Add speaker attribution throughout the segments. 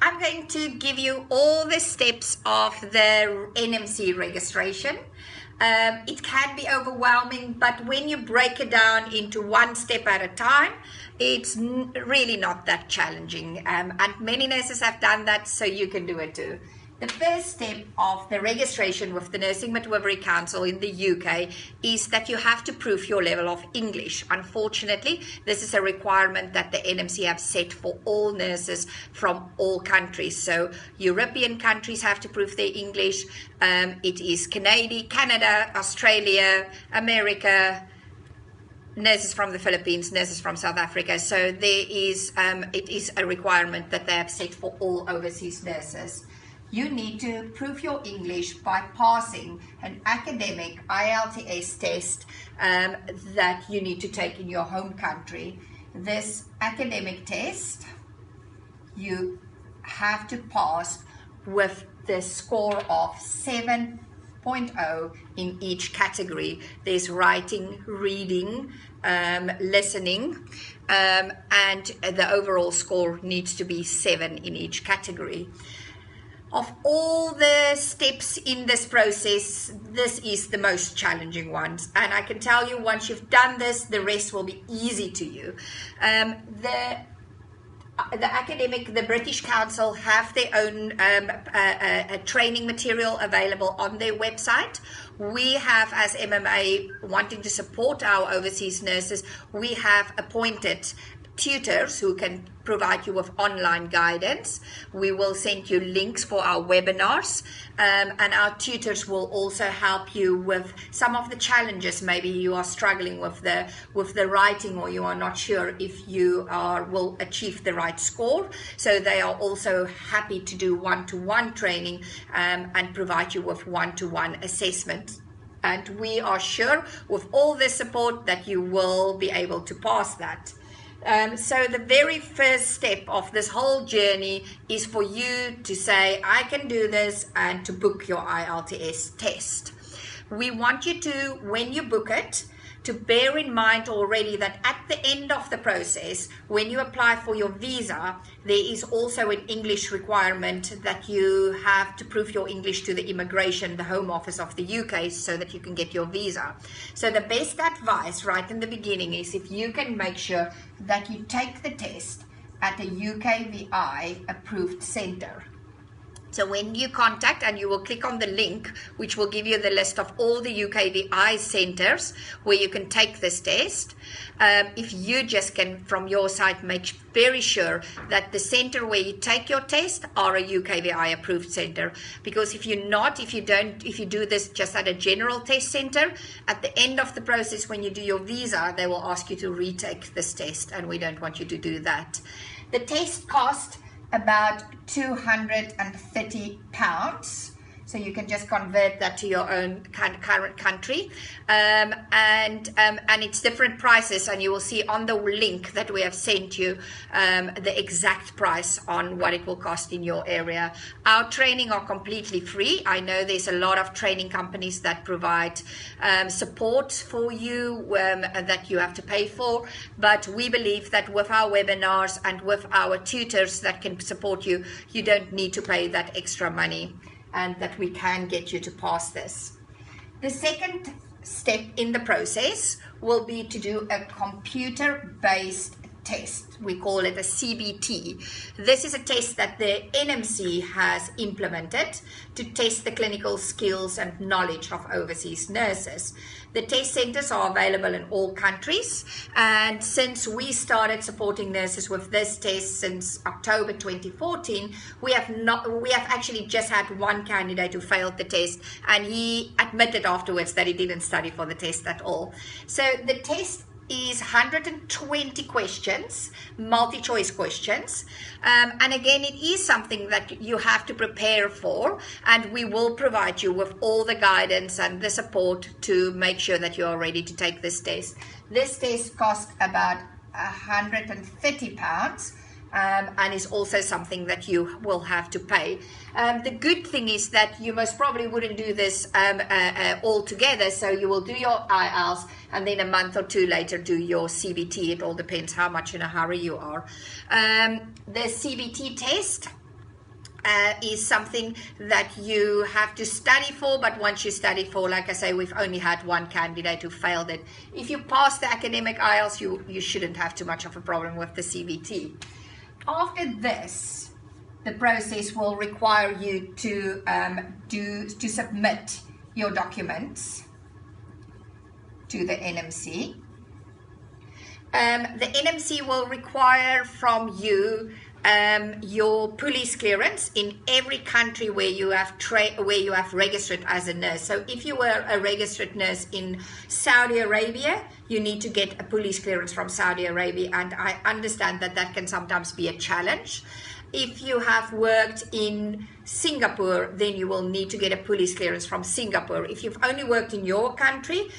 Speaker 1: I'm going to give you all the steps of the NMC registration. It can be overwhelming, but when you break it down into one step at a time, it's really not that challenging. And many nurses have done that, so you can do it too. The first step of the registration with the Nursing Midwifery Council in the UK is that you have to prove your level of English. Unfortunately, this is a requirement that the NMC have set for all nurses from all countries. So European countries have to prove their English. It is Canada, Australia, America, nurses from the Philippines, nurses from South Africa. So there is, it is a requirement that they have set for all overseas nurses. You need to prove your English by passing an academic IELTS test that you need to take in your home country. This academic test you have to pass with the score of 7.0 in each category. There's writing, reading, listening, and the overall score needs to be 7 in each category. Of all the steps in this process, this is the most challenging one. And I can tell you, once you've done this, the rest will be easy to you. The British Council have their own training material available on their website. We have, as MMA, wanting to support our overseas nurses, we have appointed tutors who can provide you with online guidance. We will send you links for our webinars, and our tutors will also help you with some of the challenges. Maybe you are struggling with the writing, or you are not sure if you will achieve the right score. So they are also happy to do one-to-one training and provide you with one-to-one assessment. And we are sure with all the support that you will be able to pass that. So the very first step of this whole journey is for you to say, I can do this, and to book your IELTS test. We want you to, when you book it, to bear in mind already that at the end of the process, when you apply for your visa, there is also an English requirement that you have to prove your English to the immigration, the Home Office of the UK, so that you can get your visa. So the best advice right in the beginning is if you can make sure that you take the test at a UKVI approved centre. So when you contact, and you will click on the link, which will give you the list of all the UKVI centres where you can take this test. If you just can, from your side, make very sure that the centre where you take your test are a UKVI approved centre. Because if you do this just at a general test centre, at the end of the process, when you do your visa, they will ask you to retake this test, and we don't want you to do that. The test cost about £230, so you can just convert that to your own current country, and it's different prices, and you will see on the link that we have sent you the exact price on what it will cost in your area. Our training are completely free. I know there's a lot of training companies that provide support for you that you have to pay for, but we believe that with our webinars and with our tutors that can support you, you don't need to pay that extra money, and that we can get you to pass this. The second step in the process will be to do a computer-based test. We call it a CBT. This is a test that the NMC has implemented to test the clinical skills and knowledge of overseas nurses. The test centres are available in all countries, and since we started supporting nurses with this test since October 2014, we have actually just had one candidate who failed the test, and he admitted afterwards that he didn't study for the test at all. So the test is 120 questions, multi-choice questions, and again, it is something that you have to prepare for, and we will provide you with all the guidance and the support to make sure that you are ready to take this test. This test costs about £130, and is also something that you will have to pay. The good thing is that you most probably wouldn't do this all together, so you will do your IELTS and then a month or two later do your CBT. It all depends how much in a hurry you are. The CBT test is something that you have to study for, but once you study for, like I say, we've only had one candidate who failed it. If you pass the academic IELTS, you shouldn't have too much of a problem with the CBT. After this, the process will require you to submit your documents to the NMC. The NMC will require from you your police clearance in every country where you have registered as a nurse. So if you were a registered nurse in Saudi Arabia, you need to get a police clearance from Saudi Arabia, and I understand that that can sometimes be a challenge. If you have worked in Singapore, then you will need to get a police clearance from Singapore. If you've only worked in your country,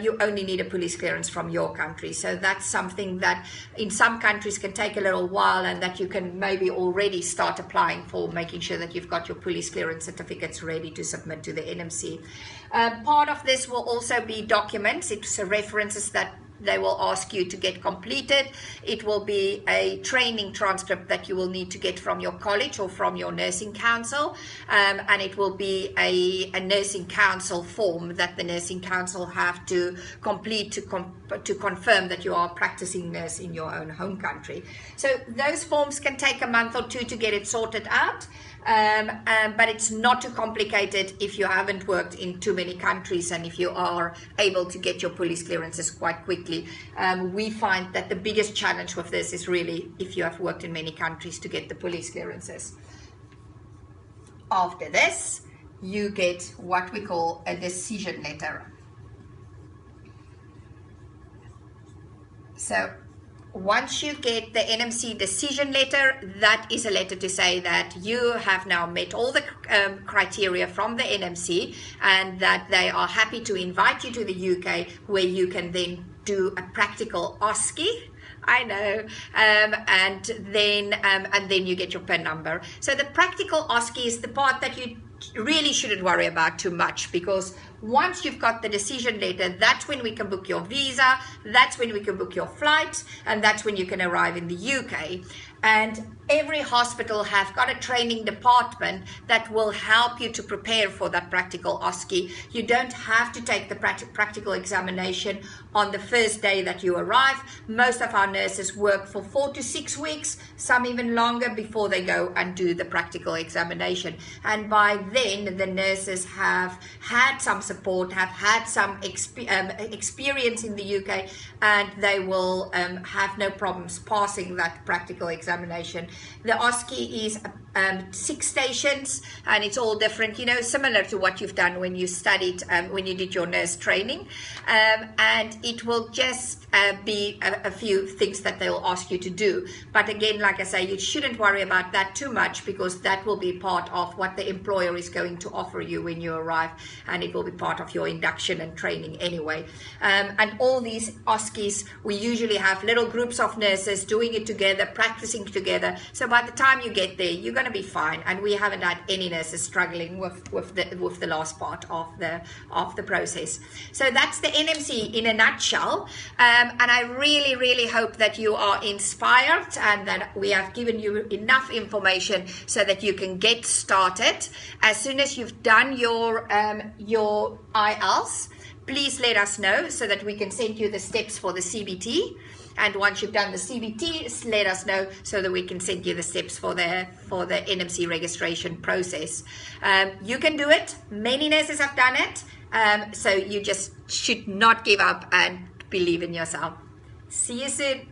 Speaker 1: you only need a police clearance from your country. So that's something that in some countries can take a little while, and that you can maybe already start applying for, making sure that you've got your police clearance certificates ready to submit to the NMC. Part of this will also be documents. It's references that they will ask you to get completed. It will be a training transcript that you will need to get from your college or from your nursing council, and it will be a nursing council form that the nursing council have to complete to confirm that you are a practicing nurse in your own home country. So those forms can take a month or two to get it sorted out. But it's not too complicated if you haven't worked in too many countries, and if you are able to get your police clearances quite quickly. We find that the biggest challenge with this is really if you have worked in many countries to get the police clearances. After this, you get what we call a decision letter. So once you get the NMC decision letter, that is a letter to say that you have now met all the criteria from the NMC, and that they are happy to invite you to the UK, where you can then do a practical OSCE. I know, and then you get your PIN number. So the practical OSCE is the part that you really shouldn't worry about too much, because once you've got the decision letter, that's when we can book your visa, that's when we can book your flight, and that's when you can arrive in the UK. And every hospital have got a training department that will help you to prepare for that practical OSCE. You don't have to take the practical examination on the first day that you arrive. Most of our nurses work for 4 to 6 weeks, some even longer, before they go and do the practical examination. And by then, the nurses have had some support, have had some experience in the UK, and they will have no problems passing that practical examination. The OSCE is 6 stations, and it's all different, you know, similar to what you've done when you studied, when you did your nurse training. And it will just be a few things that they'll ask you to do. But again, like I say, you shouldn't worry about that too much, because that will be part of what the employer is going to offer you when you arrive, and it will be part of your induction and training anyway. And all these OSCEs, we usually have little groups of nurses doing it together, practicing together. So by the time you get there, you're going to be fine. And we haven't had any nurses struggling with the last part of the process. So that's the NMC in a nutshell. And I really, really hope that you are inspired, and that we have given you enough information so that you can get started. As soon as you've done your IELTS, please let us know so that we can send you the steps for the CBT. And once you've done the CBT, let us know so that we can send you the steps for the NMC registration process. You can do it. Many nurses have done it. So you just should not give up and believe in yourself. See you soon.